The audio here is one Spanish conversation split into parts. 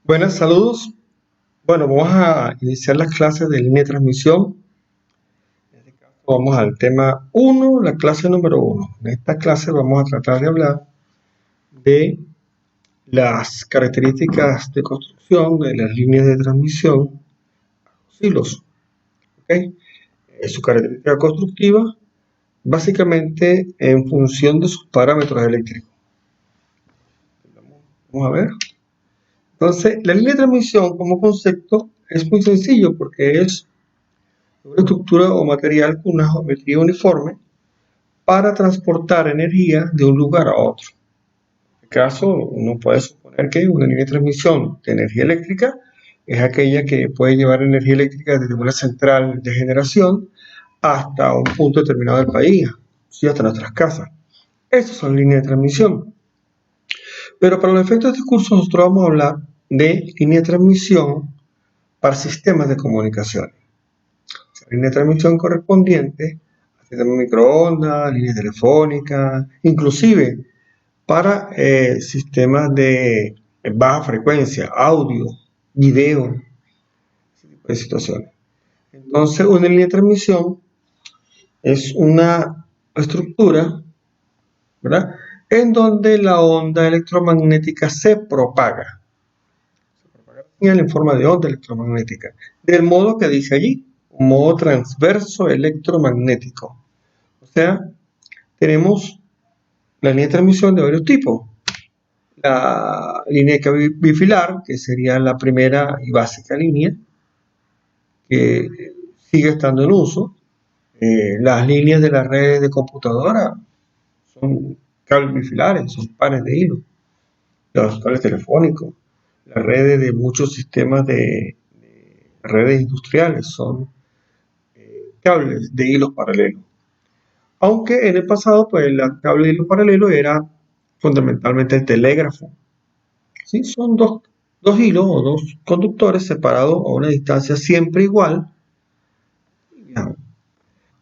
Buenas, saludos. Bueno, vamos a iniciar las clases de línea de transmisión. En este caso vamos al tema uno, la clase número uno. En esta clase vamos a tratar de hablar de las características de construcción de las líneas de transmisión, los hilos. ¿Ok? Su característica constructiva, básicamente en función de sus parámetros eléctricos. Vamos a ver. Entonces, la línea de transmisión como concepto es muy sencillo porque es una estructura o material con una geometría uniforme para transportar energía de un lugar a otro. En este caso, uno puede suponer que una línea de transmisión de energía eléctrica es aquella que puede llevar energía eléctrica desde una central de generación hasta un punto determinado del país, ¿sí? Hasta nuestras casas. Estas son líneas de transmisión. Pero para los efectos de este curso nosotros vamos a hablar de línea de transmisión para sistemas de comunicación. La línea de transmisión correspondiente a sistemas de microondas, líneas telefónicas, inclusive para sistemas de baja frecuencia, audio, video, ese tipo de situaciones. Entonces, una línea de transmisión es una estructura, ¿verdad?, en donde la onda electromagnética se propaga. La señal en forma de onda electromagnética, del modo que dice allí, un modo transverso electromagnético. O sea, tenemos la línea de transmisión de varios tipos. La línea bifilar, que sería la primera y básica línea, que sigue estando en uso. Las líneas de las redes de computadora son cables bifilares, son pares de hilo. Los cables telefónicos, las redes de muchos sistemas de redes industriales son cables de hilos paralelos. Aunque en el pasado, pues el cable de hilo paralelo era fundamentalmente el telégrafo. ¿Sí? Son dos hilos o dos conductores separados a una distancia siempre igual.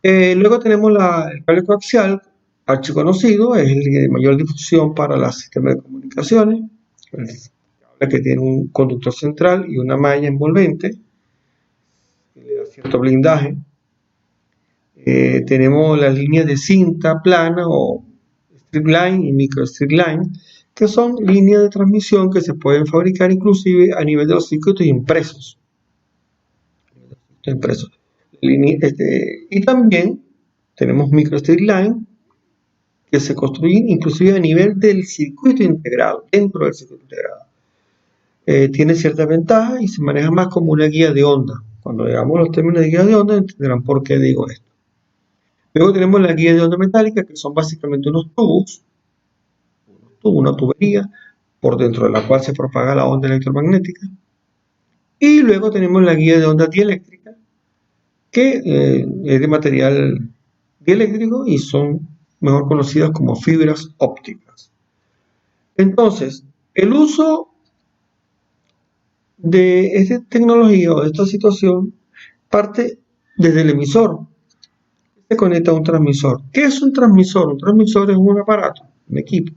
Luego tenemos el cable coaxial, archiconocido, es el de mayor difusión para los sistemas de comunicaciones. El cable que tiene un conductor central y una malla envolvente, que le da cierto blindaje. Tenemos las líneas de cinta plana o strip line y micro strip line, que son líneas de transmisión que se pueden fabricar inclusive a nivel de los circuitos impresos. Y también tenemos micro strip line que se construyen inclusive a nivel del circuito integrado, dentro del circuito integrado. Tiene ciertas ventajas y se maneja más como una guía de onda. Cuando veamos los términos de guía de onda entenderán por qué digo esto. Luego tenemos la guía de onda metálica, que son básicamente unos tubos, una tubería, por dentro de la cual se propaga la onda electromagnética. Y luego tenemos la guía de onda dieléctrica, que es de material dieléctrico y son mejor conocidas como fibras ópticas. Entonces, el uso de esta tecnología o de esta situación parte desde el emisor. Se conecta a un transmisor. ¿Qué es un transmisor? Un transmisor es un aparato, un equipo,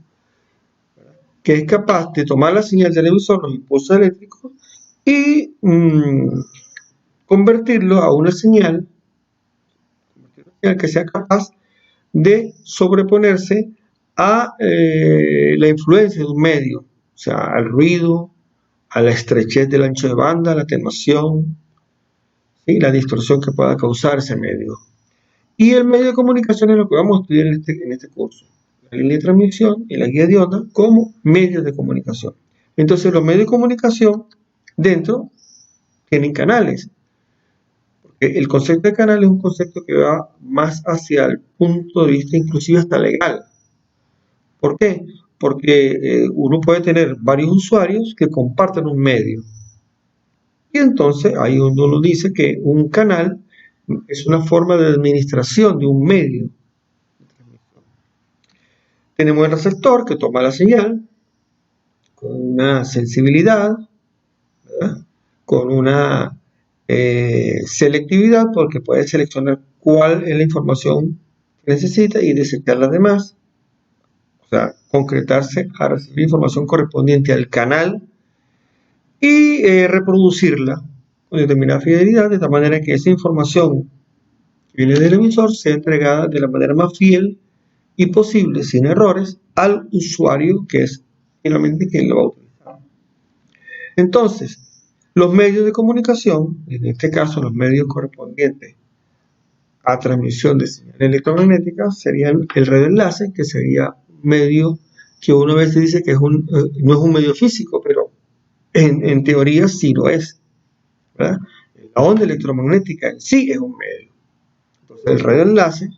que es capaz de tomar la señal del emisor, los impulsos eléctricos, y convertirlo a una señal que sea capaz de sobreponerse a la influencia de un medio, o sea, al ruido, a la estrechez del ancho de banda, a la atenuación, ¿sí?, la distorsión que pueda causar ese medio. Y el medio de comunicación es lo que vamos a estudiar en este curso. La línea de transmisión y la guía de onda como medios de comunicación. Entonces, los medios de comunicación dentro tienen canales. Porque el concepto de canal es un concepto que va más hacia el punto de vista inclusive hasta legal. ¿Por qué? Porque uno puede tener varios usuarios que comparten un medio. Y entonces ahí uno dice que un canal es una forma de administración de un medio. Tenemos el receptor que toma la señal con una sensibilidad, ¿verdad?, con una selectividad, porque puede seleccionar cuál es la información que necesita y desechar las demás. O sea, concretarse a recibir información correspondiente al canal y reproducirla con determinada fidelidad, de tal manera que esa información que viene del emisor sea entregada de la manera más fiel y posible, sin errores, al usuario, que es finalmente quien lo va a utilizar. Entonces, los medios de comunicación, en este caso los medios correspondientes a transmisión de señal electromagnética, serían el radioenlace, que sería un medio que uno a veces dice que no es un medio físico, pero en teoría sí lo es, ¿verdad? La onda electromagnética en sí es un medio. Entonces, el radioenlace,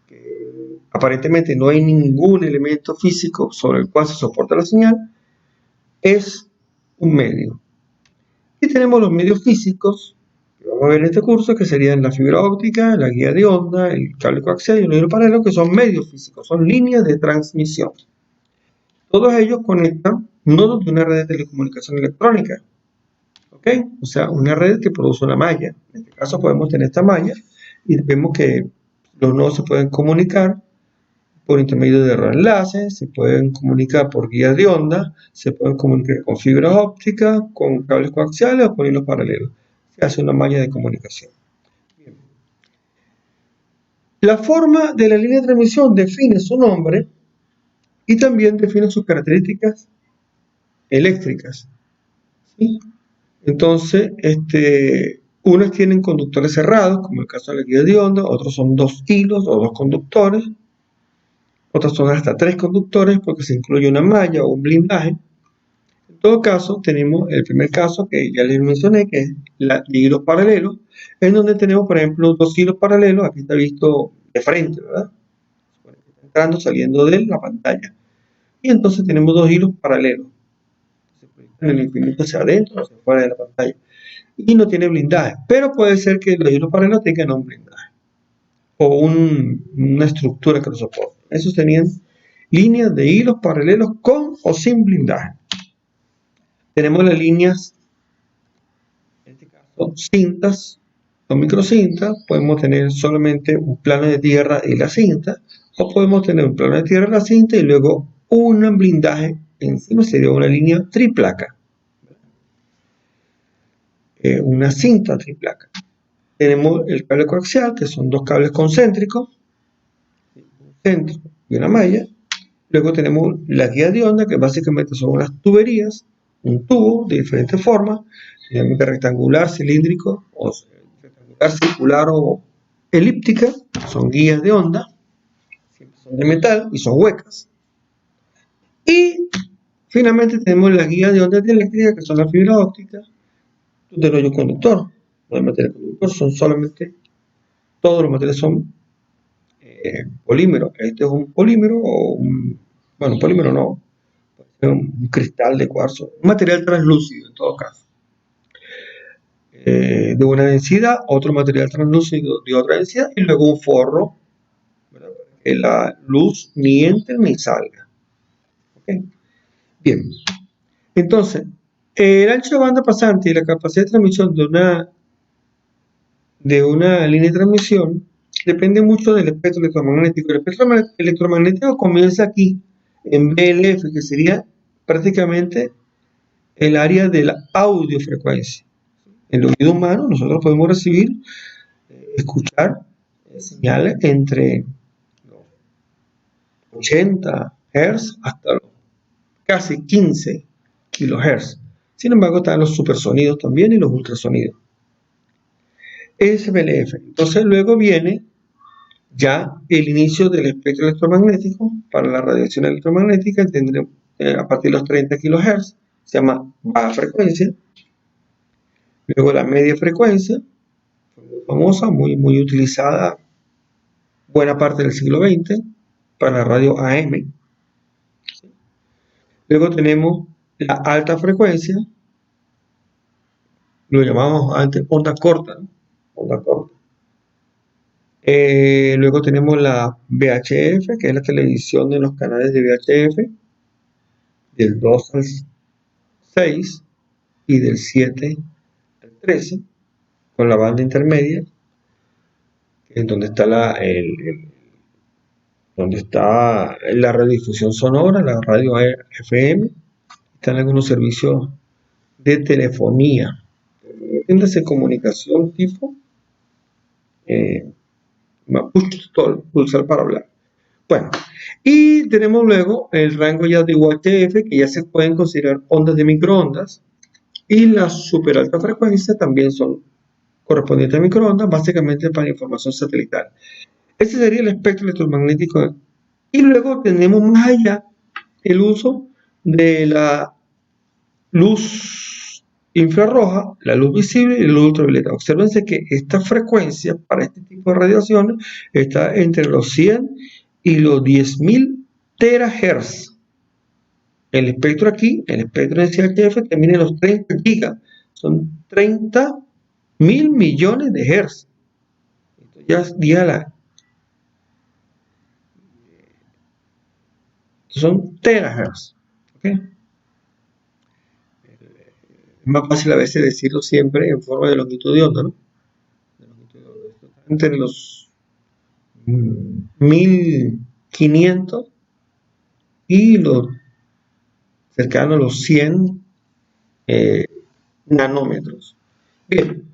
que aparentemente no hay ningún elemento físico sobre el cual se soporta la señal, es un medio. Y tenemos los medios físicos, que vamos a ver en este curso, que serían la fibra óptica, la guía de onda, el cable coaxial y el hilo paralelo, que son medios físicos, son líneas de transmisión. Todos ellos conectan nodos de una red de telecomunicación electrónica, ¿ok? O sea, una red que produce una malla. En este caso podemos tener esta malla y vemos que los nodos se pueden comunicar por intermedio de radioenlaces, se pueden comunicar por guías de onda, se pueden comunicar con fibra óptica, con cables coaxiales o con hilos paralelos. Se hace una malla de comunicación. Bien. La forma de la línea de transmisión define su nombre y también define sus características eléctricas, ¿sí? Entonces, unos tienen conductores cerrados, como el caso de la guía de onda, otros son dos hilos o dos conductores, otras son hasta tres conductores porque se incluye una malla o un blindaje. En todo caso, tenemos el primer caso que ya les mencioné, que es la de hilos paralelos, en donde tenemos, por ejemplo, dos hilos paralelos. Aquí está visto de frente, ¿verdad? Entrando, saliendo de la pantalla. Y entonces tenemos dos hilos paralelos. Se proyectan en el infinito hacia adentro, hacia afuera de la pantalla. Y no tiene blindaje, pero puede ser que los hilos paralelos tengan un blindaje o una estructura que lo soporte. Esos tenían líneas de hilos paralelos con o sin blindaje. Tenemos las líneas, en este caso, cintas o microcintas. Podemos tener solamente un plano de tierra y la cinta, o podemos tener un plano de tierra y la cinta y luego un blindaje encima. Sería una línea triplaca, una cinta triplaca. Tenemos el cable coaxial, que son dos cables concéntricos, un centro y una malla. Luego tenemos la guía de onda, que básicamente son unas tuberías, un tubo de diferentes formas, rectangular, cilíndrico, o rectangular, circular o elíptica. Son guías de onda, siempre son de metal y son huecas. Y finalmente tenemos las guías de onda dieléctrica, que son la fibra óptica del hoyo conductor. No hay material conductor, son solamente, todos los materiales son polímeros. Este es un polímero o un polímero no, puede ser un cristal de cuarzo, un material translúcido en todo caso, de una densidad, otro material translúcido de otra densidad y luego un forro, ¿verdad? Para que la luz ni entre ni salga. ¿Okay? Bien, entonces el ancho de banda pasante y la capacidad de transmisión de una línea de transmisión depende mucho del espectro electromagnético. El espectro electromagnético comienza aquí, en BLF, que sería prácticamente el área de la audiofrecuencia. En el oído humano nosotros podemos recibir, escuchar señales entre los 80 Hz hasta los casi 15 kHz. Sin embargo, están los supersonidos también y los ultrasonidos. Es BLF. Entonces luego viene ya el inicio del espectro electromagnético. Para la radiación electromagnética tendremos a partir de los 30 kHz, se llama baja frecuencia. Luego la media frecuencia, muy famosa, muy utilizada buena parte del siglo XX para la radio AM. Luego tenemos la alta frecuencia, lo llamamos antes onda corta, ¿no? Onda corta. Luego tenemos la VHF, que es la televisión de los canales de VHF, del 2 al 6 y del 7 al 13, con la banda intermedia, que es donde está donde está la radiodifusión sonora, la radio FM. Están algunos servicios de telefonía. Entiéndase comunicación tipo push to talk, pulsar para hablar. Bueno, y tenemos luego el rango ya de UHF, que ya se pueden considerar ondas de microondas, y las super alta frecuencia también son correspondientes a microondas, básicamente para información satelital. Ese sería el espectro electromagnético. Y luego tenemos más allá el uso de la luz infrarroja, la luz visible y la luz ultravioleta. Obsérvense que esta frecuencia para este tipo de radiaciones está entre los 100 y los 10.000 terahertz. El espectro aquí, el espectro de CHF, termina en los 30 gigas. Son 30.000 millones de hertz. Esto ya es día son terahertz. ¿Okay? Es más fácil a veces decirlo siempre en forma de longitud de onda, ¿no? Entre los 1500 y los cercanos a los 100 nanómetros. Bien,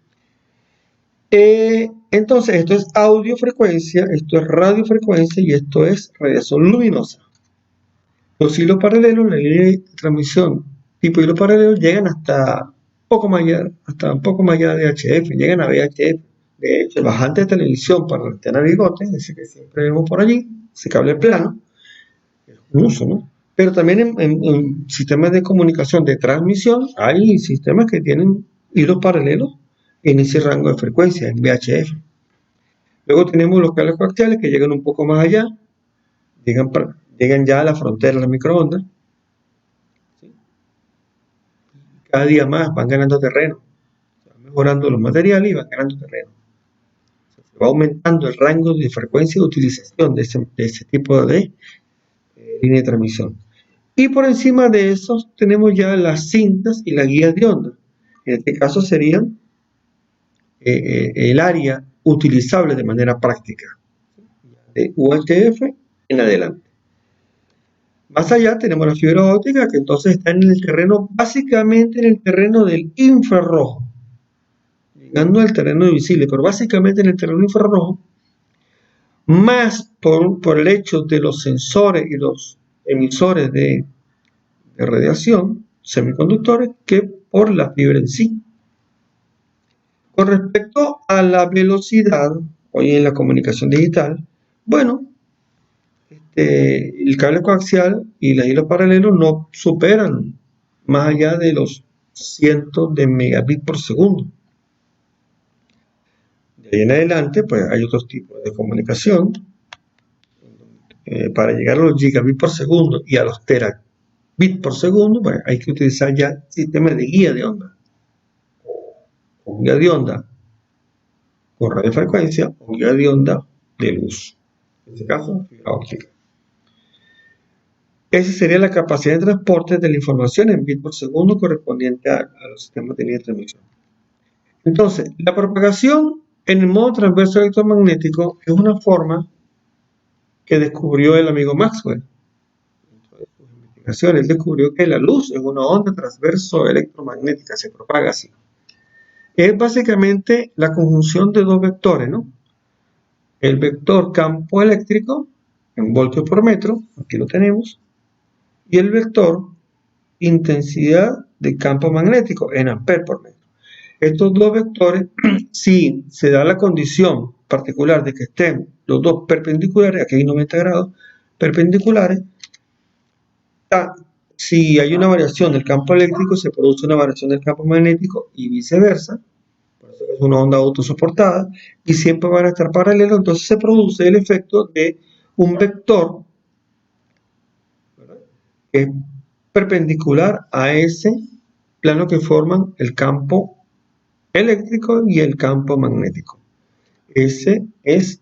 entonces esto es audiofrecuencia, esto es radiofrecuencia y esto es radiación luminosa. Los hilos paralelos, la línea de transmisión tipo hilo paralelo, llegan hasta un poco más allá de HF, llegan a VHF. De hecho, el bajante de televisión para la antena bigote, ese que siempre vemos por allí, ese cable plano, es un uso, ¿no? Pero también en sistemas de comunicación de transmisión hay sistemas que tienen hilos paralelos en ese rango de frecuencia, en VHF. Luego tenemos los cables coaxiales que llegan un poco más allá, llegan ya a la frontera de las microondas. Cada día más van ganando terreno, van mejorando los materiales y van ganando terreno. Se va aumentando el rango de frecuencia de utilización de ese tipo de línea de transmisión. Y por encima de eso tenemos ya las cintas y las guías de onda. En este caso serían el área utilizable de manera práctica, de UHF en adelante. Más allá tenemos la fibra óptica, que entonces está en el terreno, básicamente en el terreno del infrarrojo, llegando al terreno visible, pero básicamente en el terreno infrarrojo, más por el hecho de los sensores y los emisores de radiación, semiconductores, que por la fibra en sí. Con respecto a la velocidad, hoy en la comunicación digital, bueno, el cable coaxial y los hilos paralelos no superan más allá de los cientos de megabits por segundo. De ahí en adelante, pues hay otros tipos de comunicación. Para llegar a los gigabits por segundo y a los terabits por segundo, pues hay que utilizar ya sistemas de guía de onda. O guía de onda con radiofrecuencia o guía de onda de luz. En este caso, fibra óptica. Esa sería la capacidad de transporte de la información en bits por segundo correspondiente a los sistemas de línea de transmisión. Entonces, la propagación en el modo transverso electromagnético es una forma que descubrió el amigo Maxwell. Dentro de sus investigaciones, él descubrió que la luz es una onda transverso electromagnética, se propaga así. Es básicamente la conjunción de dos vectores, ¿no? El vector campo eléctrico en voltios por metro, aquí lo tenemos, y el vector intensidad de campo magnético en amperes por metro. Estos dos vectores, si se da la condición particular de que estén los dos perpendiculares, aquí hay 90 grados, perpendiculares, si hay una variación del campo eléctrico, se produce una variación del campo magnético y viceversa. Por eso es una onda autosoportada y siempre van a estar paralelos, entonces se produce el efecto de un vector, ¿verdad?, que es perpendicular a ese plano que forman el campo eléctrico y el campo magnético. Ese es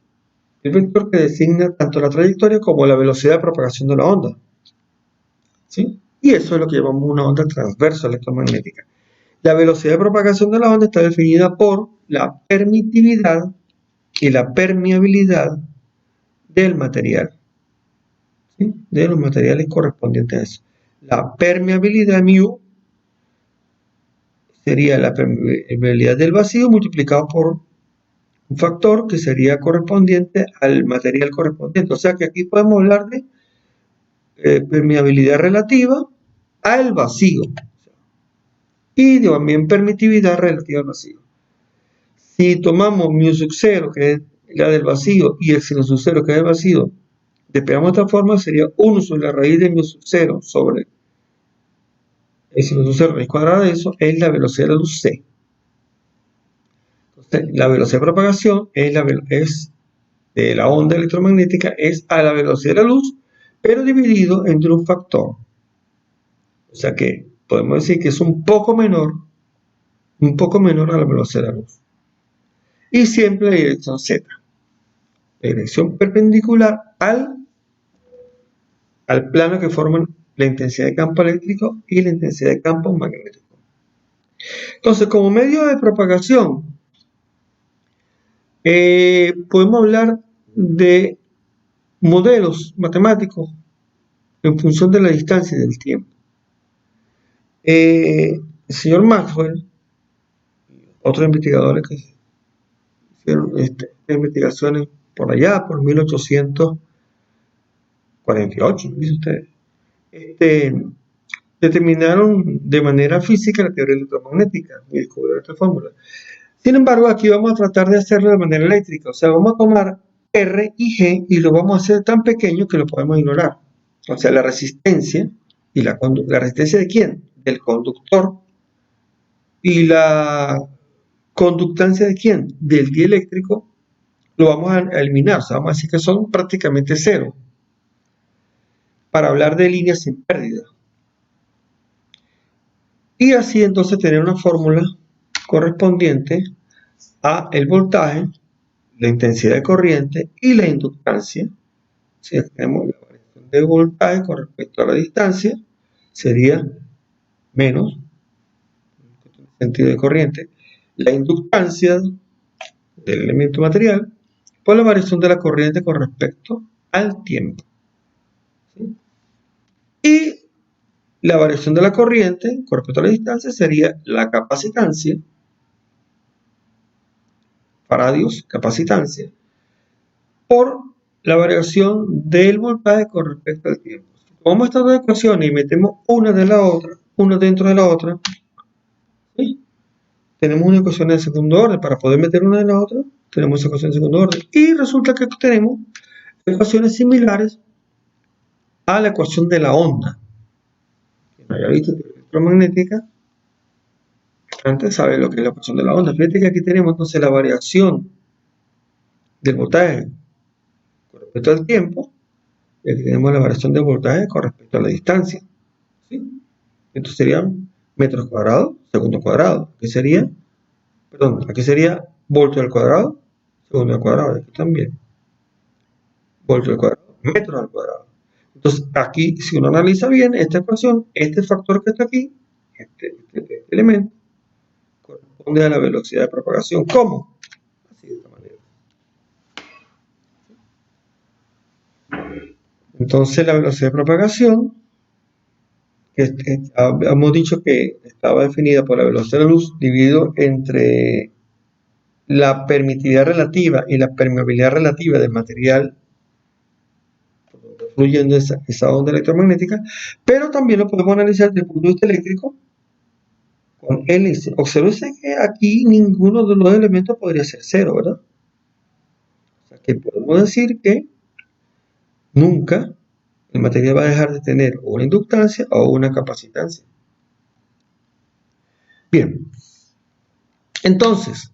el vector que designa tanto la trayectoria como la velocidad de propagación de la onda, ¿sí? Y eso es lo que llamamos una onda transversa electromagnética. La velocidad de propagación de la onda está definida por la permitividad y la permeabilidad del material, ¿sí?, de los materiales correspondientes a eso. La permeabilidad μ sería la permeabilidad del vacío multiplicado por un factor que sería correspondiente al material correspondiente. O sea que aquí podemos hablar de permeabilidad relativa al vacío y también permitividad relativa al vacío. Si tomamos mu sub 0, que es la del vacío, y epsilon sub 0, que es el vacío, despegamos de esta forma, sería 1 sobre la raíz de mu sub 0 sobre epsilon sub 0 raíz cuadrada de eso, es la velocidad de la luz c. Entonces, la velocidad de propagación es de la onda electromagnética es a la velocidad de la luz, pero dividido entre un factor. O sea que podemos decir que es un poco menor a la velocidad de la luz. Y siempre la dirección z, la dirección perpendicular al plano que forman la intensidad de campo eléctrico y la intensidad de campo magnético. Entonces, como medio de propagación, podemos hablar de modelos matemáticos en función de la distancia y del tiempo. El señor Maxwell y otros investigadores que hicieron investigaciones por allá, por 1848, dice usted, determinaron de manera física la teoría electromagnética y descubrieron esta fórmula. Sin embargo, aquí vamos a tratar de hacerlo de manera eléctrica, o sea, vamos a tomar R y G y lo vamos a hacer tan pequeño que lo podemos ignorar. O sea, la resistencia, y la resistencia ¿de quién? Del conductor, y la conductancia ¿de quién? Del dieléctrico, lo vamos a eliminar, o sea, vamos a decir que son prácticamente cero, para hablar de líneas sin pérdida. Y así entonces tener una fórmula correspondiente a el voltaje, la intensidad de corriente y la inductancia. Si tenemos la variación de voltaje con respecto a la distancia, sería menos, en sentido de corriente, la inductancia del elemento material por la variación de la corriente con respecto al tiempo. ¿Sí? Y la variación de la corriente con respecto a la distancia sería la capacitancia, faradios, capacitancia, por la variación del voltaje con respecto al tiempo. Si tomamos estas dos ecuaciones y metemos una dentro de la otra, ¿sí? Tenemos una ecuación de segundo orden. Para poder meter una de la otra, tenemos esa ecuación de segundo orden. Y resulta que tenemos ecuaciones similares a la ecuación de la onda. Quien haya visto teoría electromagnética, antes sabe lo que es la ecuación de la onda. Fíjate que aquí tenemos entonces la variación del voltaje con respecto al tiempo, y aquí tenemos la variación del voltaje con respecto a la distancia. ¿Sí? Entonces serían metros cuadrados, segundo cuadrado. Aquí sería voltio al cuadrado, segundo al cuadrado. Aquí también. Voltio al cuadrado, metros al cuadrado. Entonces aquí, si uno analiza bien esta ecuación, este factor que está aquí, este elemento, corresponde a la velocidad de propagación. ¿Cómo? Así de esta manera. Entonces la velocidad de propagación, que hemos dicho que estaba definida por la velocidad de la luz dividido entre la permitividad relativa y la permeabilidad relativa del material fluyendo esa onda electromagnética, pero también lo podemos analizar desde el punto de vista eléctrico con hélice. Observe que aquí ninguno de los elementos podría ser cero, ¿verdad? O sea que podemos decir que nunca el material va a dejar de tener una inductancia o una capacitancia. Bien, entonces,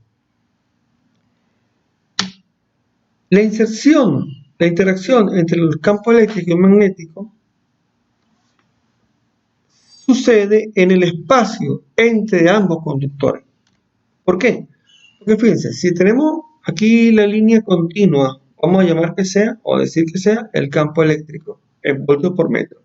la interacción entre el campo eléctrico y magnético sucede en el espacio entre ambos conductores. ¿Por qué? Porque fíjense, si tenemos aquí la línea continua, vamos a llamar que sea, o decir que sea, el campo eléctrico, en voltios por metro.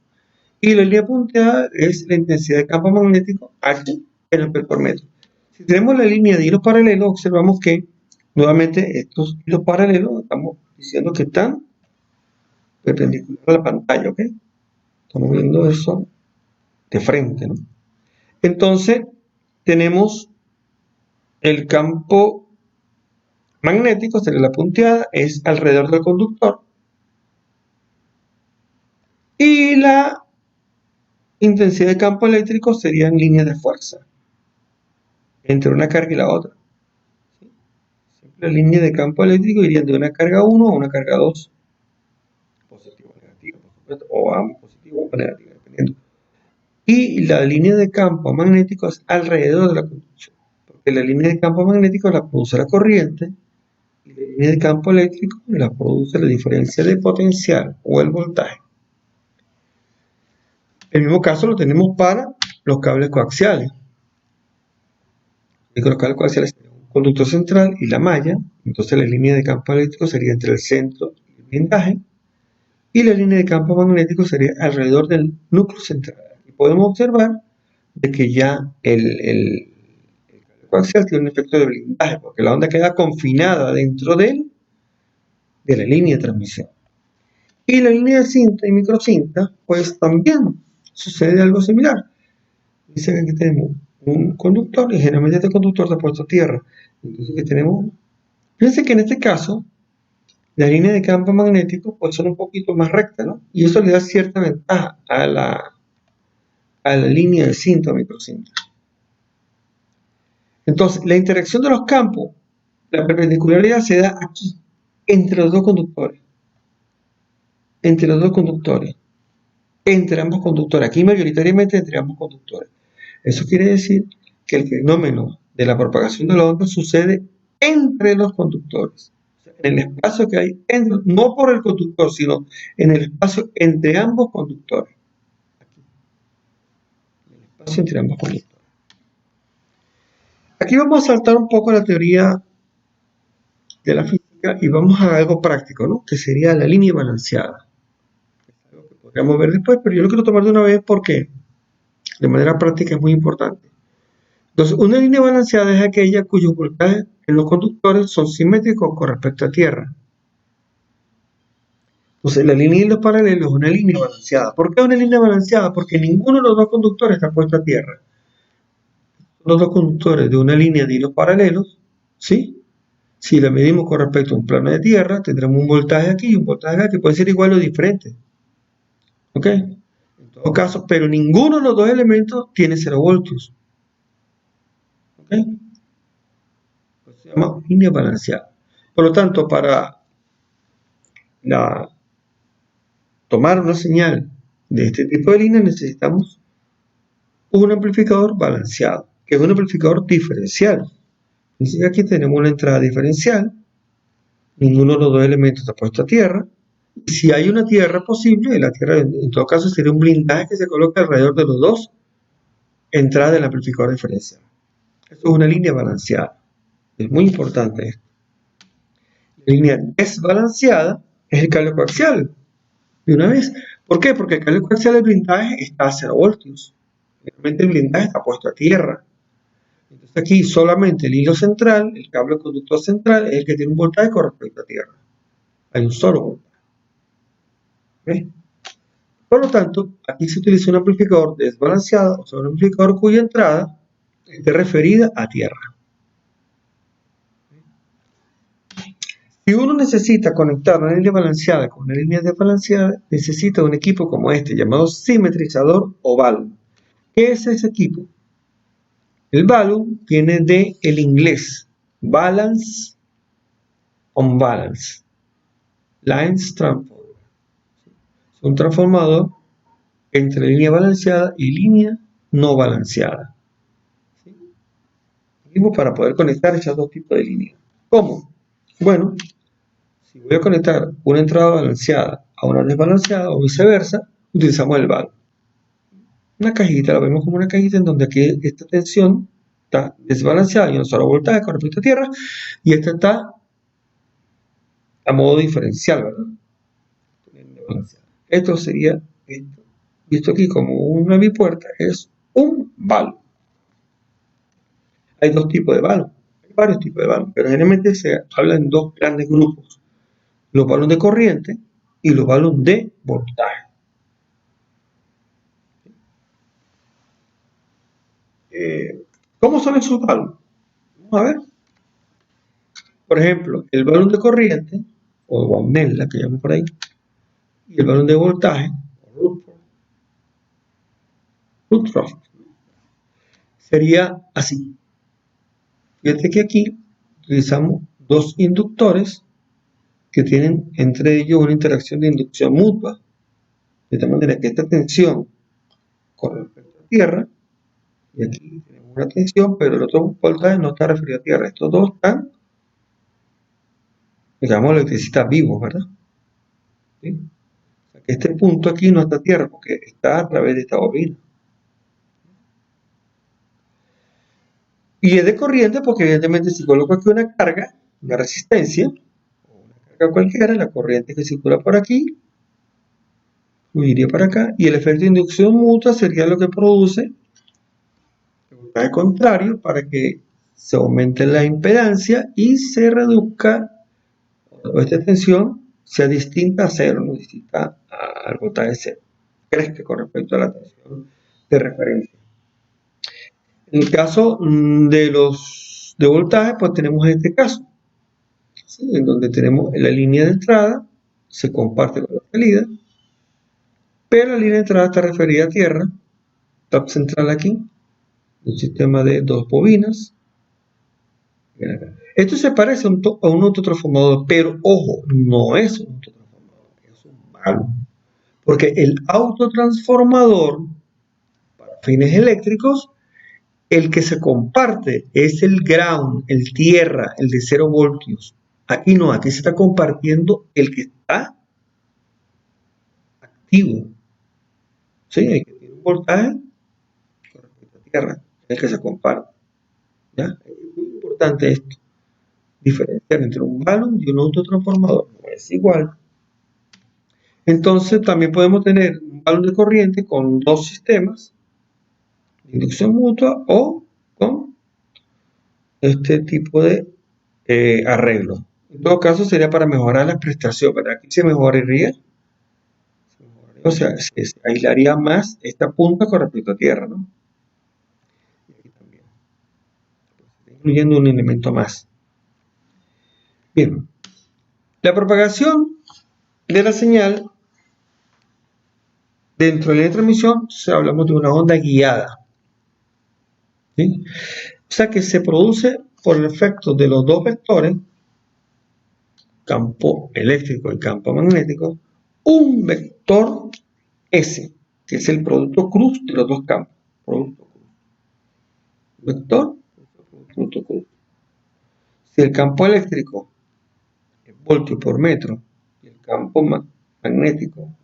Y la línea punteada es la intensidad de campo magnético aquí en amperes por metro. Si tenemos la línea de hilos paralelos, observamos que nuevamente estos hilos paralelos, estamos diciendo que están perpendiculares a la pantalla, ¿ok? Estamos viendo eso de frente, ¿no? Entonces, tenemos el campo magnético, sería la punteada, es alrededor del conductor. Y la intensidad de campo eléctrico serían líneas de fuerza entre una carga y la otra. Siempre las líneas de campo eléctrico irían de una carga 1 a una carga 2. Positivo o negativo, por supuesto, o ambos positivo o negativo, dependiendo. Y la línea de campo magnético es alrededor de la conducción, porque la línea de campo magnético la produce la corriente y la línea de campo eléctrico la produce la diferencia de potencial o el voltaje. El mismo caso lo tenemos para los cables coaxiales. Los cables coaxiales tienen un conductor central y la malla, entonces la línea de campo eléctrico sería entre el centro y el blindaje, y la línea de campo magnético sería alrededor del núcleo central. Y podemos observar de que ya el cable coaxial tiene un efecto de blindaje, porque la onda queda confinada dentro de la línea de transmisión. Y la línea de cinta y microcinta, pues también sucede algo similar. Dice que aquí tenemos un conductor y generalmente este conductor está puesto a tierra. Entonces que tenemos, fíjense que en este caso las líneas de campo magnético pues son un poquito más rectas, ¿no? Y eso le da cierta ventaja a la línea de cinta o microcinta. Entonces la interacción de los campos, la perpendicularidad se da aquí, entre los dos conductores. Entre ambos conductores, aquí mayoritariamente entre ambos conductores. Eso quiere decir que el fenómeno de la propagación de la onda sucede entre los conductores, o sea, en el espacio que hay, no por el conductor, sino en el espacio entre ambos conductores. Aquí, en el espacio entre ambos conductores. Aquí vamos a saltar un poco la teoría de la física y vamos a algo práctico, ¿no? Que sería la línea balanceada. Es algo que podríamos ver después, pero yo lo quiero tomar de una vez porque de manera práctica es muy importante. Entonces, una línea balanceada es aquella cuyos voltajes en los conductores son simétricos con respecto a tierra. Entonces, la línea y los paralelos es una línea balanceada. ¿Por qué una línea balanceada? Porque ninguno de los dos conductores está puesto a tierra. Los dos conductores de una línea de hilos paralelos, ¿sí? Si la medimos con respecto a un plano de tierra, tendremos un voltaje aquí y un voltaje acá que puede ser igual o diferente. ¿Ok? En todo caso, pero ninguno de los dos elementos tiene 0 voltios. ¿Ok? Pues se llama línea balanceada. Por lo tanto, para tomar una señal de este tipo de línea necesitamos un amplificador balanceado, que es un amplificador diferencial. Entonces aquí tenemos una entrada diferencial, ninguno de los dos elementos está puesto a tierra. Y si hay una tierra posible, la tierra en todo caso sería un blindaje que se coloca alrededor de los dos entradas del amplificador diferencial. Esto es una línea balanceada. Es muy importante esto. La línea desbalanceada es el cable coaxial. De una vez. ¿Por qué? Porque el cable coaxial del blindaje está a 0 voltios. Realmente el blindaje está puesto a tierra. Entonces aquí solamente el hilo central, el cable conductor central, es el que tiene un voltaje con respecto a tierra. Hay un solo voltaje. ¿Ves? Por lo tanto, aquí se utiliza un amplificador desbalanceado, o sea, un amplificador cuya entrada esté referida a tierra. Si uno necesita conectar una línea balanceada con una línea desbalanceada, necesita un equipo como este, llamado simetrizador o balun. ¿Qué es ese equipo? El balun viene del inglés balance, unbalance, lines transformer. Es un transformador entre línea balanceada y línea no balanceada. ¿Sí? Para poder conectar esos dos tipos de líneas. ¿Cómo? Bueno, si voy a conectar una entrada balanceada a una desbalanceada o viceversa, utilizamos el balun. Una cajita, la vemos como una cajita en donde aquí esta tensión está desbalanceada y un solo voltaje con respecto a tierra, y esta está a modo diferencial, ¿verdad? Esto sería esto. Visto aquí como una bipuerta, es un balun. Hay dos tipos de balun, hay varios tipos de balun, pero generalmente se habla en dos grandes grupos: los balun de corriente y los balun de voltaje. ¿Cómo son esos balón? Vamos a ver. Por ejemplo, el balón de corriente, o guamnella, que llaman por ahí, y el balón de voltaje, o Rutherford, sería así. Fíjate que aquí utilizamos dos inductores que tienen entre ellos una interacción de inducción mutua, de tal manera que esta tensión con respecto a tierra, y aquí tenemos una tensión, pero el otro voltaje no está referido a tierra. Estos dos están, digamos, electricistas vivos, ¿verdad? ¿Sí? O sea, que este punto aquí no está a tierra porque está a través de esta bobina. Y es de corriente porque evidentemente si coloco aquí una carga, una resistencia, o una carga cualquiera, la corriente que circula por aquí fluiría para acá, y el efecto de inducción mutua sería lo que produce el voltaje contrario para que se aumente la impedancia y se reduzca, o esta tensión sea distinta a cero, no distinta al voltaje cero, crezca con respecto a la tensión de referencia. En el caso de los de voltaje, pues tenemos este caso, ¿sí? En donde tenemos la línea de entrada, se comparte con la salida, pero la línea de entrada está referida a tierra, top central aquí, un sistema de dos bobinas. Esto se parece a un autotransformador, pero ojo, no es un autotransformador, es un malo. Porque el autotransformador, para fines eléctricos, el que se comparte es el ground, el tierra, el de 0 voltios. Aquí no, aquí se está compartiendo el que está activo. ¿Sí? El que tiene un voltaje con respecto a tierra, el que se comparte. ¿Ya? Es muy importante esto. Diferenciar entre un balun y un autotransformador. No es igual. Entonces también podemos tener un balón de corriente con dos sistemas de inducción mutua o con este tipo de arreglo. En todo caso sería para mejorar la prestación, ¿verdad? Aquí se mejoraría, o sea, se aislaría más esta punta con respecto a tierra, ¿no? Y aquí también, incluyendo un elemento más. Bien, la propagación de la señal dentro de la transmisión, hablamos de una onda guiada, ¿sí? O sea que se produce por el efecto de los dos vectores, campo eléctrico y campo magnético, un vector S, que es el producto cruz de los dos campos. Producto cruz. Vector, producto cruz. Si el campo eléctrico es voltio por metro y el campo magnético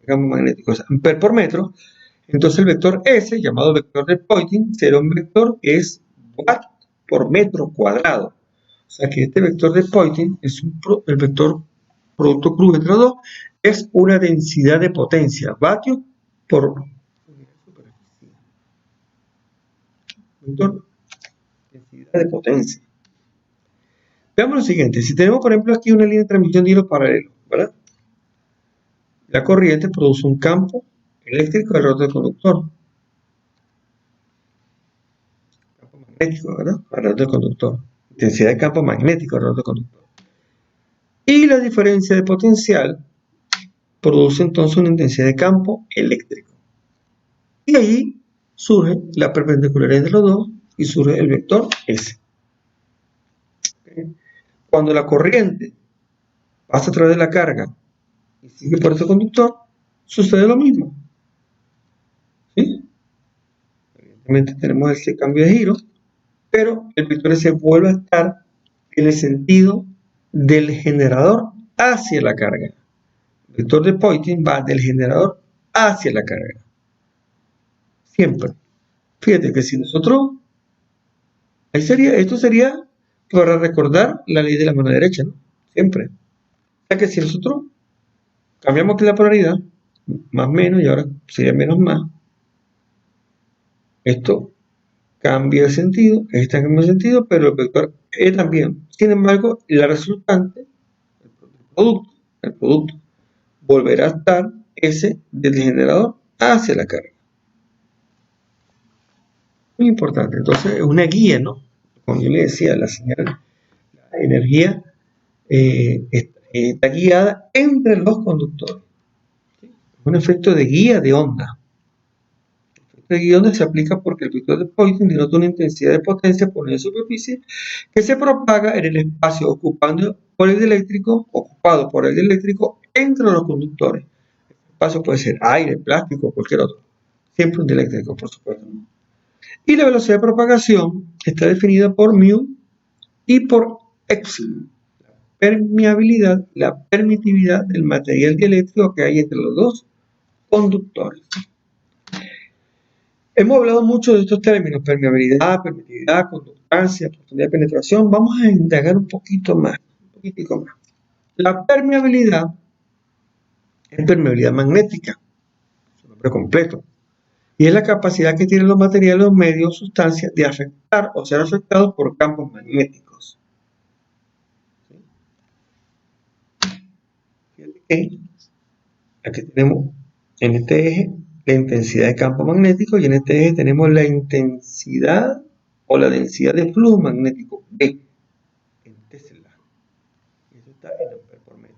es amper por metro, entonces el vector S, llamado vector de Poynting, será un vector que es watt por metro cuadrado. O sea que este vector de Poynting es el vector producto cruz entre los dos, es una densidad de potencia, vatios por superficie. Vector, densidad de potencia. Veamos lo siguiente, si tenemos por ejemplo aquí una línea de transmisión de hilos paralelos, ¿verdad? La corriente produce un campo eléctrico alrededor del conductor. Campo magnético, ¿verdad? Alrededor del conductor. Intensidad de campo magnético alrededor del conductor. Y la diferencia de potencial produce entonces una intensidad de campo eléctrico. Y ahí surge la perpendicularidad entre los dos y surge el vector S. Cuando la corriente pasa a través de la carga y sigue por este conductor, sucede lo mismo. ¿Sí? Evidentemente tenemos este cambio de giro, pero el vector S vuelve a estar en el sentido del generador hacia la carga. El vector de Poynting va del generador hacia la carga. Siempre. Fíjate que si nosotros, esto sería para recordar la ley de la mano derecha, ¿no? Siempre. O sea que si nosotros cambiamos aquí la polaridad, más menos, y ahora sería menos más, esto cambia de sentido, esta cambia de sentido, pero el vector E también. Sin embargo, la resultante, el producto, volverá a estar S del generador hacia la carga. Muy importante. Entonces, es una guía, ¿no? Como yo le decía, la señal, la energía está guiada entre los conductores. Es un efecto de guía de onda. El guía de onda se aplica porque el vector de Poynting denota una intensidad de potencia por unidad de superficie que se propaga en el espacio ocupado por el dieléctrico entre los conductores. El espacio puede ser aire, plástico, cualquier otro. Siempre un dieléctrico, por supuesto. Y la velocidad de propagación está definida por mu y por epsilon. Permeabilidad, la permitividad del material dieléctrico que hay entre los dos conductores. Hemos hablado mucho de estos términos, permeabilidad, permitividad, conductancia, profundidad de penetración. Vamos a indagar un poquitico más. La permeabilidad es permeabilidad magnética, su nombre completo, y es la capacidad que tienen los materiales, los medios, sustancias de afectar o ser afectados por campos magnéticos. Fíjate que aquí tenemos en este eje la intensidad de campo magnético y en este eje tenemos la intensidad o la densidad de flujo magnético B en Tesla. Y eso está en amperes por metro.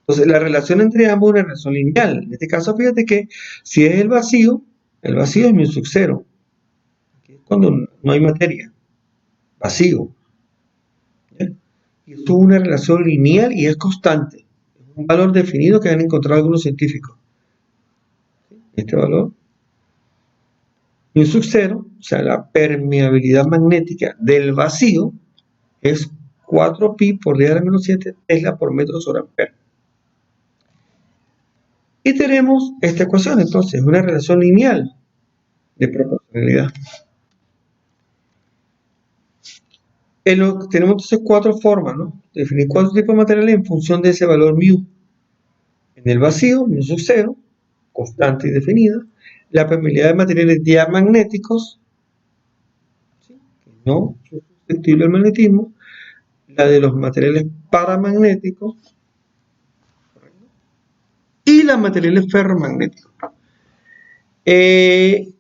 Entonces la relación entre ambos es una relación lineal. En este caso fíjate que si es el vacío es mu sub 0. Aquí es cuando no hay materia. Vacío. ¿Bien? Y esto es una relación lineal y es constante. Es un valor definido que han encontrado algunos científicos. Este valor mu sub 0, o sea, la permeabilidad magnética del vacío es 4pi por 10 a la menos 7 Tesla por metro sobre ampere. Y tenemos esta ecuación, entonces, una relación lineal de proporcionalidad. Tenemos entonces 4 formas, ¿no? Definir 4 tipos de materiales en función de ese valor mu. En el vacío, mu sub 0, constante y definida. La permeabilidad de materiales diamagnéticos, ¿sí? Que no son susceptibles al magnetismo. La de los materiales paramagnéticos y los materiales ferromagnéticos. En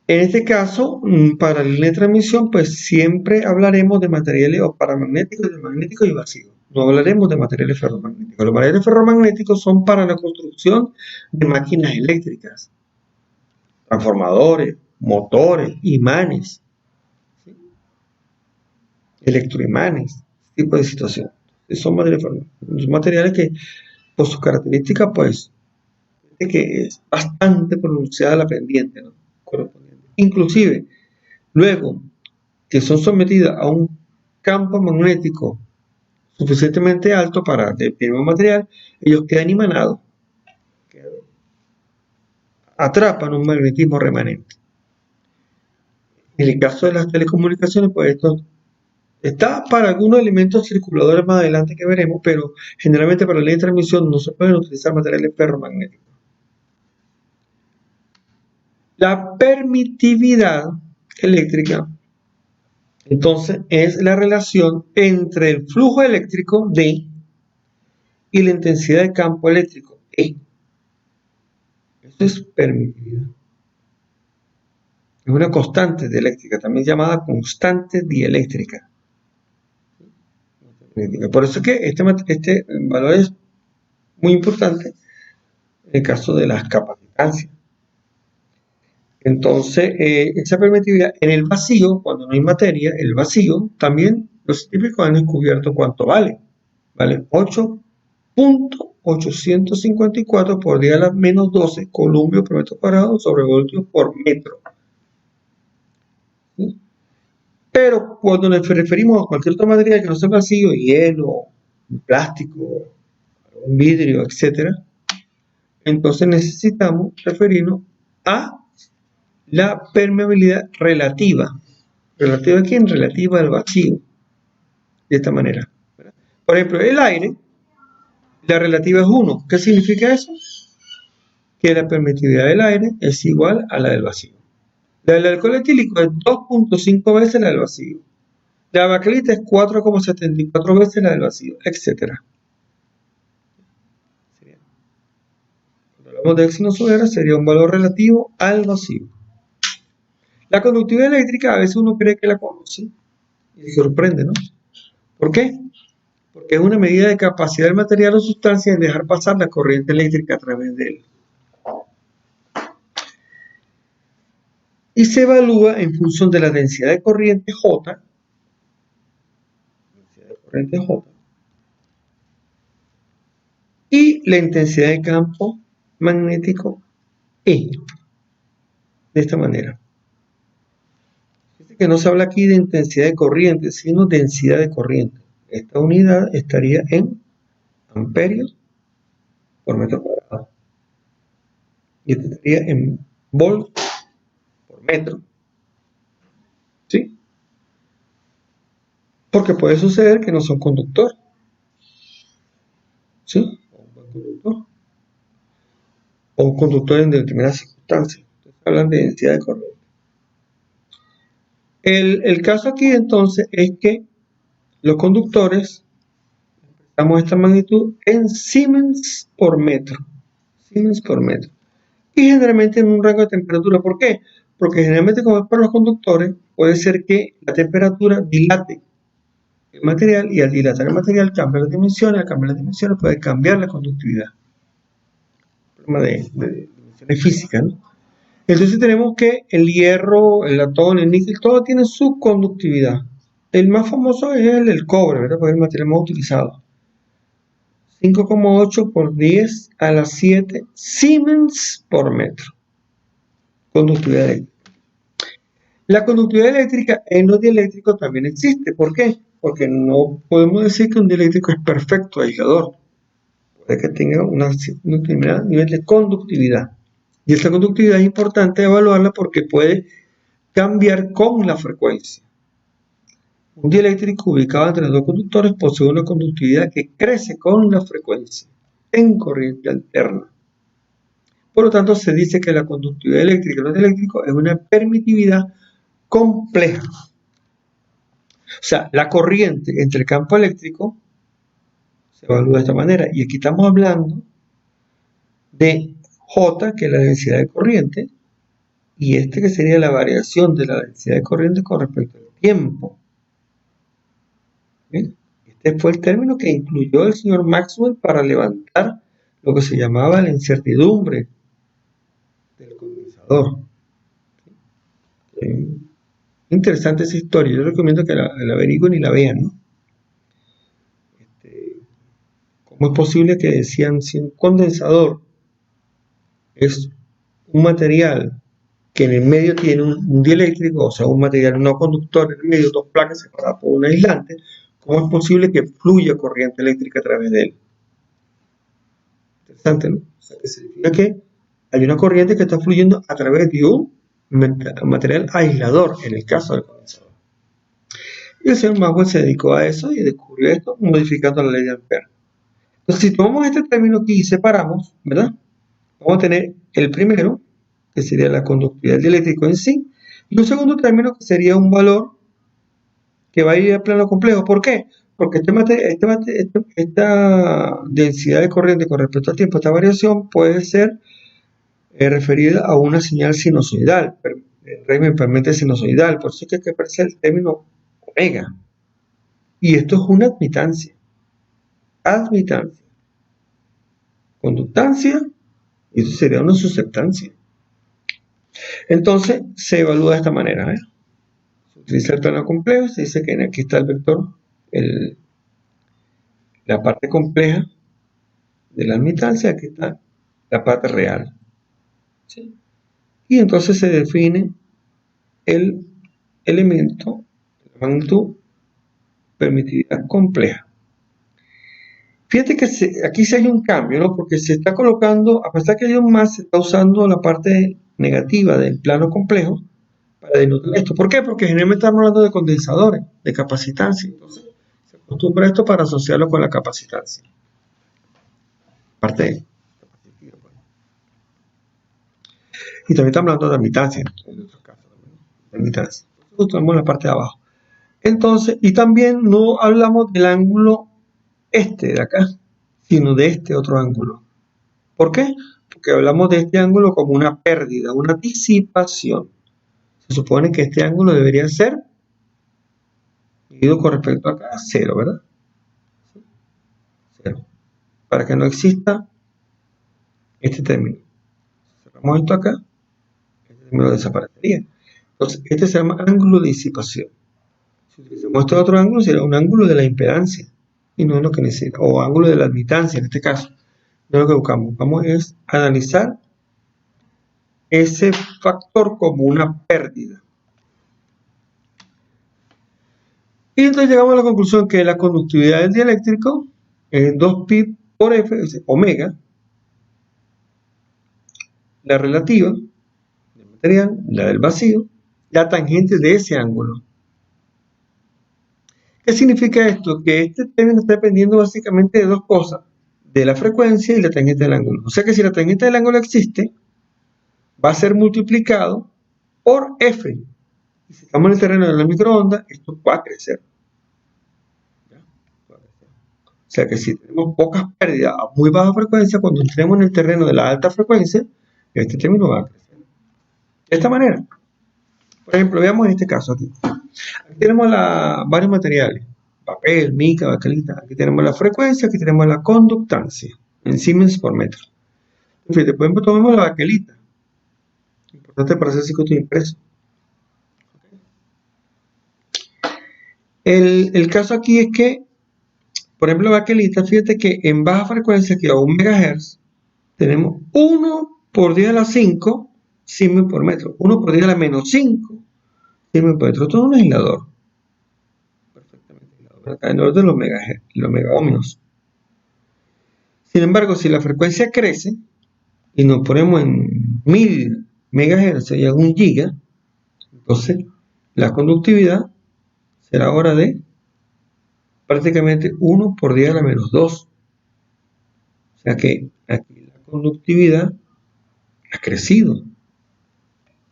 este caso, para la línea de transmisión, pues siempre hablaremos de materiales paramagnéticos, de magnéticos y vacíos. No hablaremos de materiales ferromagnéticos. Los materiales ferromagnéticos son para la construcción de máquinas eléctricas, transformadores, motores, imanes, ¿sí? Electroimanes, ese tipo de situación. Son materiales que, por sus características, pues, que es bastante pronunciada la pendiente, ¿no? Inclusive, luego que son sometidas a un campo magnético suficientemente alto para el mismo material, ellos quedan imanados, atrapan un magnetismo remanente. En el caso de las telecomunicaciones, pues esto está para algunos elementos circuladores más adelante que veremos, pero generalmente para la línea de transmisión no se pueden utilizar materiales ferromagnéticos. La permitividad eléctrica, entonces, es la relación entre el flujo eléctrico D y la intensidad de campo eléctrico E. Eso es permitividad. Es una constante dieléctrica, también llamada constante dieléctrica. Por eso es que este valor es muy importante en el caso de las capacitancias. Entonces, esa permitividad en el vacío, cuando no hay materia, el vacío, también los científicos han descubierto cuánto vale. Vale 8.854 por 10 a la menos 12 columbios por metro cuadrado sobre voltios por metro. ¿Sí? Pero cuando nos referimos a cualquier otro material que no sea vacío, hielo, plástico, un vidrio, etc., entonces necesitamos referirnos a la permeabilidad relativa. ¿Relativa a quién? Relativa al vacío. De esta manera. Por ejemplo, el aire, la relativa es 1. ¿Qué significa eso? Que la permitividad del aire es igual a la del vacío. La del alcohol etílico es 2.5 veces la del vacío. La baquelita es 4,74 veces la del vacío, etc. Cuando hablamos de sinusoidal sería un valor relativo al vacío. La conductividad eléctrica a veces uno cree que la conoce y se sorprende, ¿no? ¿Por qué? Porque es una medida de capacidad del material o sustancia en dejar pasar la corriente eléctrica a través de él. Y se evalúa en función de la densidad de corriente J, y la intensidad de campo magnético E. De esta manera. Dice que no se habla aquí de intensidad de corriente, sino densidad de corriente. Esta unidad estaría en amperios por metro cuadrado. Y esta estaría en volts por metro. ¿Sí? Porque puede suceder que no son conductor. ¿Sí? O un conductor en determinadas circunstancias. Entonces hablan de densidad de corriente. El caso aquí entonces es que los conductores damos esta magnitud en Siemens por metro. Siemens por metro. Y generalmente en un rango de temperatura. ¿Por qué? Porque generalmente, como es para los conductores, puede ser que la temperatura dilate el material y al dilatar el material cambia las dimensiones. Al cambiar las dimensiones puede cambiar la conductividad. Problema de dimensiones físicas, ¿no? Entonces tenemos que el hierro, el latón, el níquel, todo tiene su conductividad. El más famoso es el cobre, ¿verdad? Porque es el material más utilizado. 5,8 por 10 a la 7 Siemens por metro. Conductividad eléctrica. La conductividad eléctrica en los dieléctricos también existe. ¿Por qué? Porque no podemos decir que un dieléctrico es perfecto aislador. Puede que tenga un determinado nivel de conductividad. Y esta conductividad es importante evaluarla porque puede cambiar con la frecuencia. Un dieléctrico ubicado entre dos conductores posee una conductividad que crece con la frecuencia en corriente alterna. Por lo tanto, se dice que la conductividad eléctrica en los dieléctricos es una permitividad compleja. O sea, la corriente entre el campo eléctrico se evalúa de esta manera. Y aquí estamos hablando de J, que es la densidad de corriente, y que sería la variación de la densidad de corriente con respecto al tiempo. ¿Bien? Este fue el término que incluyó el señor Maxwell para levantar lo que se llamaba la incertidumbre del condensador. Interesante esa historia. Yo recomiendo que la averigüen y la vean, ¿no? ¿Cómo es posible que decían si un condensador es un material que en el medio tiene un dieléctrico, o sea, un material no conductor en el medio, dos placas separadas por un aislante, ¿cómo es posible que fluya corriente eléctrica a través de él? Interesante, ¿no? O sea, que significa que hay una corriente que está fluyendo a través de un material aislador, en el caso del condensador. Y el señor Maxwell se dedicó a eso y descubrió esto modificando la ley de Ampère. Entonces, si tomamos este término aquí y separamos, ¿verdad? Vamos a tener el primero, que sería la conductividad del dieléctrico en sí, y un segundo término que sería un valor que va a ir a plano complejo. ¿Por qué? Porque esta densidad de corriente con respecto al tiempo, esta variación puede ser referida a una señal sinusoidal, el régimen permanente sinusoidal, por eso es que aparece el término omega. Y esto es una admitancia. Admitancia. Conductancia, y eso sería una susceptancia. Entonces se evalúa de esta manera. Se utiliza el plano complejo, se dice que aquí está el vector, la parte compleja de la admitancia, aquí está la parte real. ¿Sí? Y entonces se define el elemento, la magnitud, permitividad compleja. Fíjate que aquí sí hay un cambio, ¿no? Porque se está colocando, a pesar que hay un más, se está usando la parte negativa del plano complejo para denotar esto. ¿Por qué? Porque generalmente estamos hablando de condensadores, de capacitancia. Entonces, se acostumbra esto para asociarlo con la capacitancia. Parte capacitiva. Y también estamos hablando de admitancia, en otros casos, de admitancia. Nosotros tenemos la parte de abajo. Entonces, y también no hablamos del ángulo de acá, sino de este otro ángulo. ¿Por qué? Porque hablamos de este ángulo como una pérdida, una disipación. se supone que este ángulo debería ser medido con respecto a acá, 0, ¿verdad? 0. Para que no exista este término. Cerramos esto acá, este término desaparecería. Entonces, este se llama ángulo de disipación. Si utilizamos este otro ángulo, será un ángulo de la impedancia, y no es lo que necesita, o ángulo de la admitancia en este caso. No es lo que buscamos. Buscamos es analizar ese factor como una pérdida. Y entonces llegamos a la conclusión que la conductividad del dieléctrico es 2pi por F, es decir, omega, la relativa del material, la del vacío, la tangente de ese ángulo. ¿Qué significa esto? Que este término está dependiendo básicamente de dos cosas, de la frecuencia y la tangente del ángulo. O sea que si la tangente del ángulo existe, va a ser multiplicado por F. Y si estamos en el terreno de la microonda, esto va a crecer. O sea que si tenemos pocas pérdidas a muy baja frecuencia, cuando entremos en el terreno de la alta frecuencia, este término va a crecer. De esta manera. Por ejemplo, veamos en este caso aquí. Aquí tenemos varios materiales. Papel, mica, baquelita. Aquí tenemos la frecuencia, aquí tenemos la conductancia. En Siemens por metro. Fíjate, por ejemplo, tomemos la baquelita. Importante para hacer circuito impreso. El caso aquí es que, por ejemplo, la baquelita, fíjate que en baja frecuencia, que a 1 MHz, tenemos 1 por 10 a la 5 Siemens por metro. 1 por 10 a la menos 5 Siemens por metro. Esto es un aislador. Perfectamente aislado. Alrededor de los megahertz, los megaohmios. Sin embargo, si la frecuencia crece y nos ponemos en 1000 MHz y en 1 giga, entonces la conductividad será ahora de prácticamente 1 por 10 a la menos 2. O sea que aquí la conductividad ha crecido.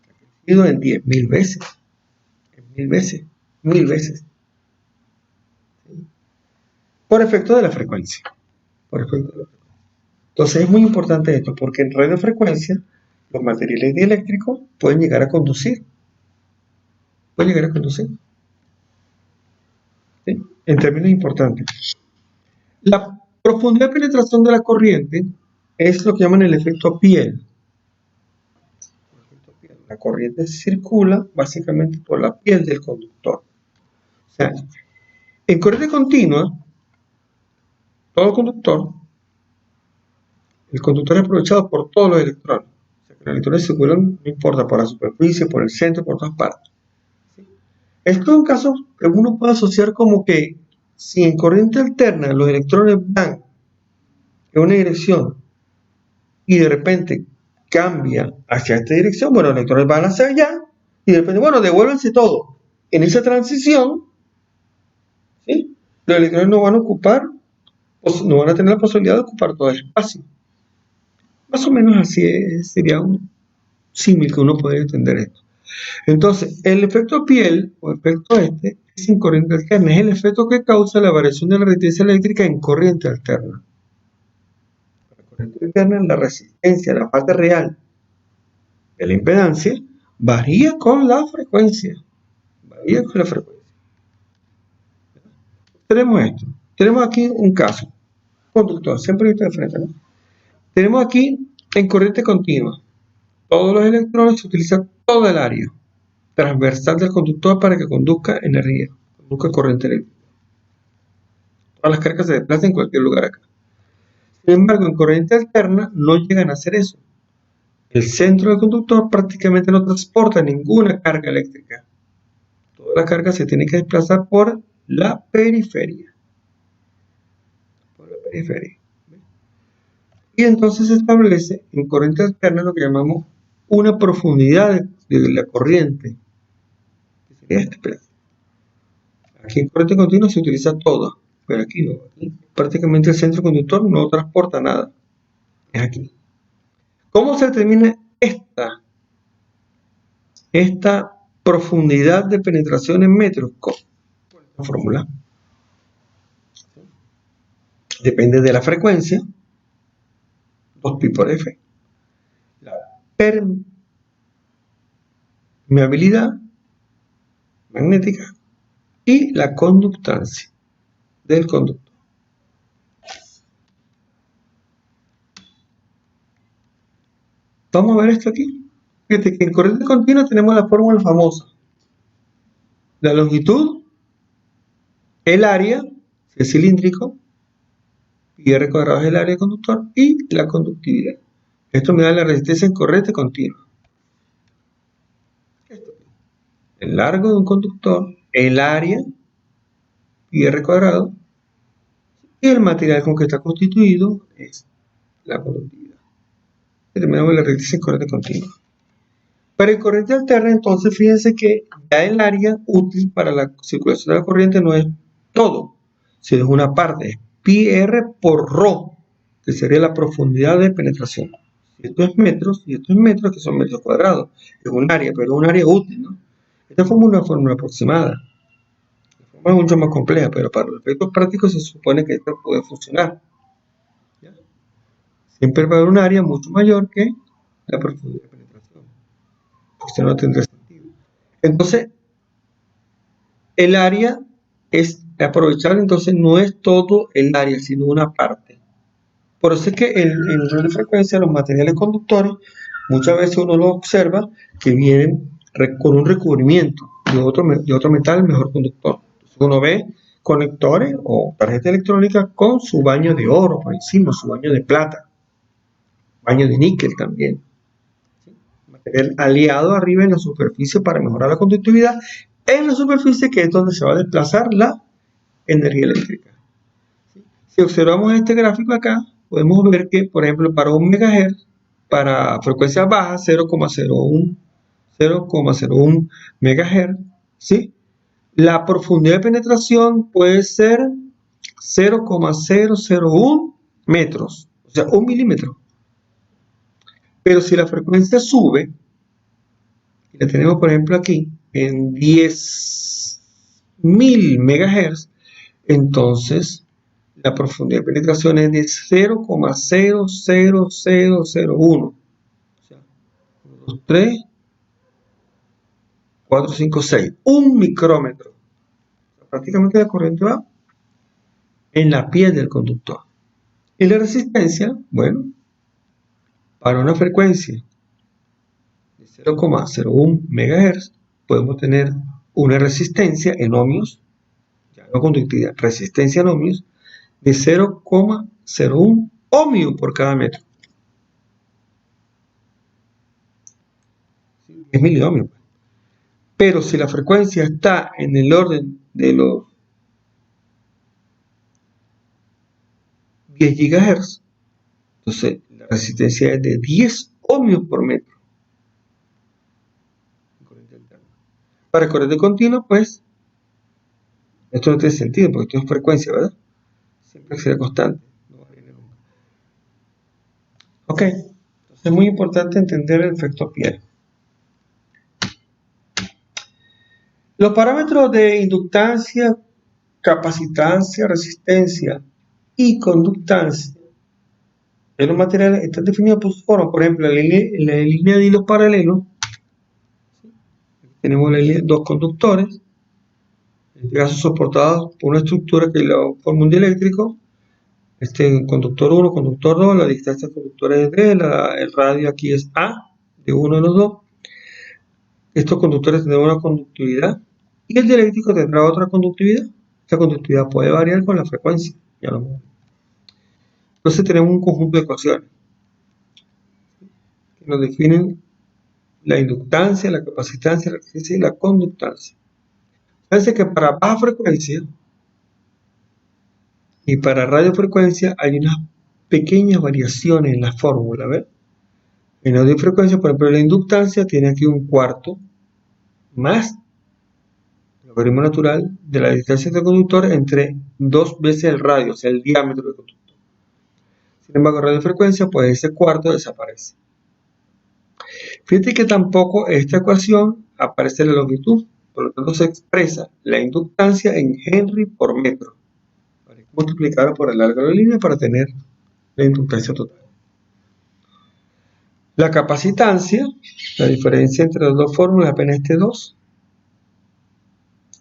Ha crecido en 10.000 veces. En 1000 veces. 1000 veces. Por efecto de la frecuencia. Por efecto de la frecuencia. Entonces es muy importante esto, porque en radiofrecuencia los materiales dieléctricos pueden llegar a conducir. Pueden llegar a conducir. ¿Sí? En términos importantes. La profundidad de penetración de la corriente es lo que llaman el efecto piel. La corriente circula básicamente por la piel del conductor. O sea, en corriente continua, todo conductor, el conductor es aprovechado por todos los electrones. O sea, que los electrones circulan, no importa, por la superficie, por el centro, por todas partes. Esto es un caso que uno puede asociar como que si en corriente alterna los electrones van en una dirección y de repente cambia hacia esta dirección, bueno, los electrones van hacia allá y de repente, bueno, devuélvense todo. En esa transición, ¿sí? Los electrones no van a ocupar, no van a tener la posibilidad de ocupar todo el espacio. Más o menos así sería un símil que uno podría entender esto. Entonces, el efecto piel, o efecto es en corriente alterna, es el efecto que causa la variación de la resistencia eléctrica en corriente alterna. La corriente alterna, la resistencia, la parte real de la impedancia, varía con la frecuencia. Varía con la frecuencia. Tenemos esto. Tenemos aquí un caso. Conductor, siempre visto de frente, ¿no? Tenemos aquí en corriente continua. Todos los electrones se utiliza todo el área transversal del conductor para que conduzca energía, conduzca corriente eléctrica. Todas las cargas se desplazan en cualquier lugar acá. Sin embargo, en corriente alterna no llegan a hacer eso. El centro del conductor prácticamente no transporta ninguna carga eléctrica. Toda la carga se tiene que desplazar por la periferia. Por la periferia. Y entonces se establece en corriente alterna lo que llamamos una profundidad de la corriente. Que sería este pedazo. Aquí en corriente continua se utiliza todo, pero aquí no. Aquí prácticamente el centro conductor no transporta nada. Es aquí. ¿Cómo se determina esta profundidad de penetración en metros? Con esta fórmula. Depende de la frecuencia, 2pi por F. La permeabilidad magnética y la conductancia del conductor. Vamos a ver esto aquí. Fíjate que en corriente continua tenemos la fórmula famosa. La longitud, el área, si es cilíndrico, pi r cuadrado es el área del conductor, y la conductividad. Esto me da la resistencia en corriente continua. El largo de un conductor, el área, pi r cuadrado, y el material con que está constituido es la conductividad. Determinamos la resistencia en corriente continua. Para el corriente alterna, entonces, fíjense que ya el área útil para la circulación de la corriente no es todo, sino es una parte, es pi r por rho, que sería la profundidad de penetración. Esto es metros, y esto es metros, que son metros cuadrados. Es un área, pero es un área útil, ¿no? Esta fórmula es una fórmula aproximada. La fórmula es mucho más compleja, pero para los efectos prácticos se supone que esto puede funcionar. ¿Ya? Siempre va a haber un área mucho mayor que la profundidad de penetración. Esto no tendría sentido. Entonces, el área es aprovechar, entonces no es todo el área, sino una parte. Por eso es que en el radiofrecuencia, los materiales conductores, muchas veces uno lo observa que vienen con un recubrimiento de otro metal mejor conductor. Entonces uno ve conectores o tarjeta electrónica con su baño de oro por encima, su baño de plata, baño de níquel también. Material aliado arriba en la superficie para mejorar la conductividad en la superficie, que es donde se va a desplazar la energía eléctrica. Si observamos este gráfico acá, podemos ver que, por ejemplo, para 1 MHz, para frecuencia baja, 0,01 MHz, ¿sí? La profundidad de penetración puede ser 0,001 metros, o sea, 1 milímetro. Pero si la frecuencia sube, y la tenemos, por ejemplo, aquí, en 10.000 MHz, entonces la profundidad de penetración es de 0,00001. O sea, 1, 2, 3, 4, 5, 6. 1 micrómetro. O sea, prácticamente la corriente va en la piel del conductor. Y la resistencia, bueno, para una frecuencia de 0,01 MHz, podemos tener una resistencia en ohmios, ya no conductividad, resistencia en ohmios, de 0,01 ohmio por cada metro. 10 miliohmios. Pero si la frecuencia está en el orden de los 10 GHz, entonces la resistencia es de 10 ohmios por metro. Para el corriente continua, pues, esto no tiene sentido, porque esto es frecuencia, ¿verdad? Siempre será constante. No varía nunca. Ok, entonces es muy importante entender el efecto Pierre. Los parámetros de inductancia, capacitancia, resistencia y conductancia en los materiales están definidos por su forma. Por ejemplo, en la línea de hilos paralelos, tenemos dos conductores, en este caso soportados por una estructura que lo forma un dieléctrico. Conductor 1, conductor 2, la distancia del conductor es D, el radio aquí es A, de uno de los dos. Estos conductores tendrán una conductividad y el dieléctrico tendrá otra conductividad. Esta conductividad puede variar con la frecuencia. Entonces tenemos un conjunto de ecuaciones que nos definen la inductancia, la capacitancia, la resistencia y la conductancia. Parece que para baja frecuencia y para radiofrecuencia hay unas pequeñas variaciones en la fórmula, ¿ves? En radiofrecuencia, por ejemplo, la inductancia tiene aquí un cuarto más el logaritmo natural de la distancia del conductor entre 2 veces el radio, o sea, el diámetro del conductor. Sin embargo, en radiofrecuencia, pues ese cuarto desaparece. Fíjate que tampoco esta ecuación aparece la longitud, por lo tanto se expresa la inductancia en Henry por metro. Hay que multiplicarlo por el largo de la línea para tener la inductancia total. La capacitancia, la diferencia entre las dos fórmulas apenas este 2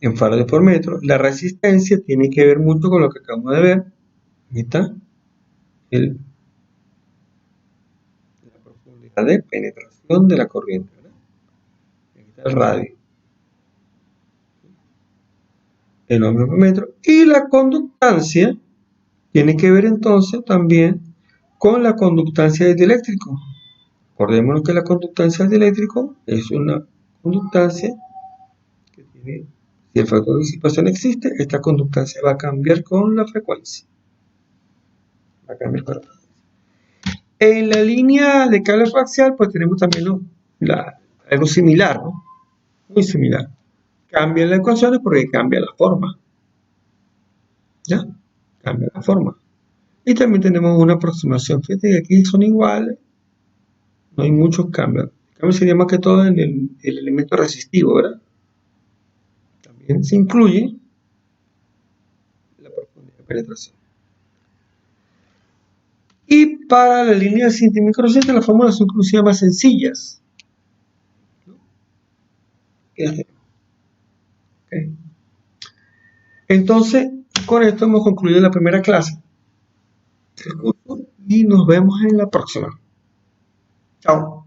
en farads por metro. La resistencia tiene que ver mucho con lo que acabamos de ver. Aquí está la profundidad de penetración de la corriente, ¿verdad? Aquí está el radio, el ohmio por metro. Y la conductancia tiene que ver entonces también con la conductancia del dieléctrico. Acordémonos que la conductancia del dieléctrico es una conductancia que tiene, si el factor de disipación existe, esta conductancia va a cambiar con la frecuencia. Va a cambiar con la frecuencia. En la línea de cable coaxial, pues tenemos también algo similar, ¿no? Muy similar. Cambian las ecuaciones porque cambia la forma. ¿Ya? Cambia la forma. Y también tenemos una aproximación. Fíjate que aquí son iguales. No hay muchos cambios. El cambio sería más que todo en el elemento resistivo, ¿verdad? También se incluye la profundidad de penetración. Y para la línea de cinta y microcinta, las fórmulas son inclusive más sencillas. ¿Okay? Entonces, con esto hemos concluido la primera clase del curso y nos vemos en la próxima. Chao.